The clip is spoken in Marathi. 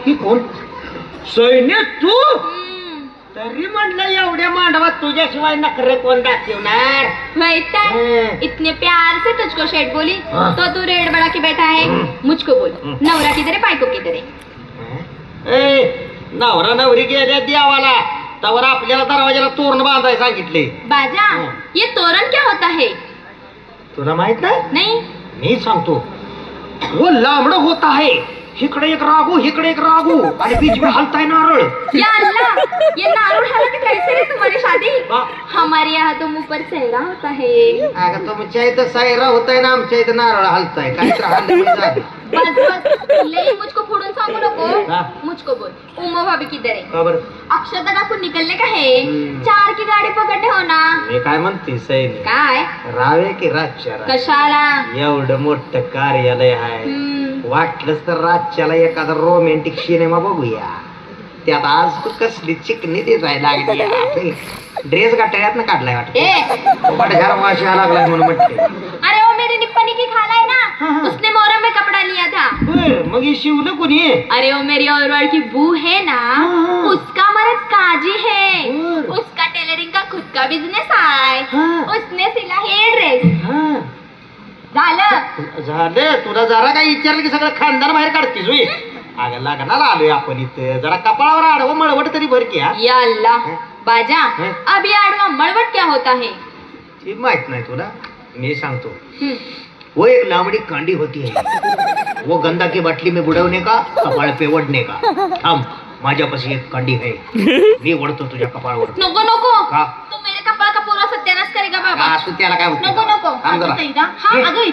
ही कोण? सैन्य तू? तरी म्हटलं एवढ्या मांडवात तुझ्याशिवाय नखरे कोण दाखवणार? इतने प्यार से तुझको शेठ बोली तो तू रेड बड़ा की बैठा है। मुझको बोल नवरा किधर है पायको किधर है? नवरा नवरी गेल्या देवाला तवर आपल्याला दरवाजाला तोरण बांधायला सांगितले। बाजा ये तोरण क्या होता है? तुला माहित नहीं मी सांगतो। वो लांबड होता है, इकडे एक रागू इकडे एक रागू आणि बीच में हलता है नारळ। या अल्लाह ये नारुल हालत कैसे है तुम्हारी शादी? हमारे यहाँ तो मुंह पर सहरा होता है। अगं तुमच्या इथं सायरा होताय ना आमच्या इथं नारळ हलताय काय तर बस बस ले मुझको फोड़न सांगू नको। मुझको बोल उमा भाभी किधर है? खबर अक्षता काकू निकलने का है। 4 की गाडी पकडणे हो ना। मी काय म्हणते सैनी काय रावे की रातच्या कशाला? एवढं मोठं कार्यालय आहे, वाटलंच तर रातच्याला एखादा रोमॅन्टिक सिनेमा बघूया। त्यात आज तू कसली चिकनी दिसायला लागली, ड्रेस गाठ्यात ना काढलाय वाटत लागलाय म्हणून म्हणते। अरे वो मेरी निप्पनी की खाला है ना, उसने मोहरम में कपड़ा लिया था। मग ही शिवलं कोणी? अरे वो मेरी और की बू है ना, उसका मर्द काजी है, उसका टेलरिंग का खुद का बिजनेस है, उसने सिला है ड्रेस। झालं तुला जरा काय विचारलं की सगळं खानदार बाहेर काढतीस होय? अगं लग्नाला आलोय आपण इथं, जरा कपाळावर आडवं मळवट तरी भर की। या अल्लाह बाजा अभी आडवा मळवट क्या होता है? ती माहित नाही तुला, मी सांगतो। वो एक लांबडी कांडी होती है, वो गंदा की बाटली में बुडवणे का कपाळ पे ओढणे का। थांब माझ्यापाशी एक कांडी आहे, मी ओढतो तुझ्या कपाळावर। नको नको का? तू मेरे कपाळ का पूरा सत्यानाश करेगा बाबा। असू त्याला काय होतं? नको नको थांब जरा। अगं इथे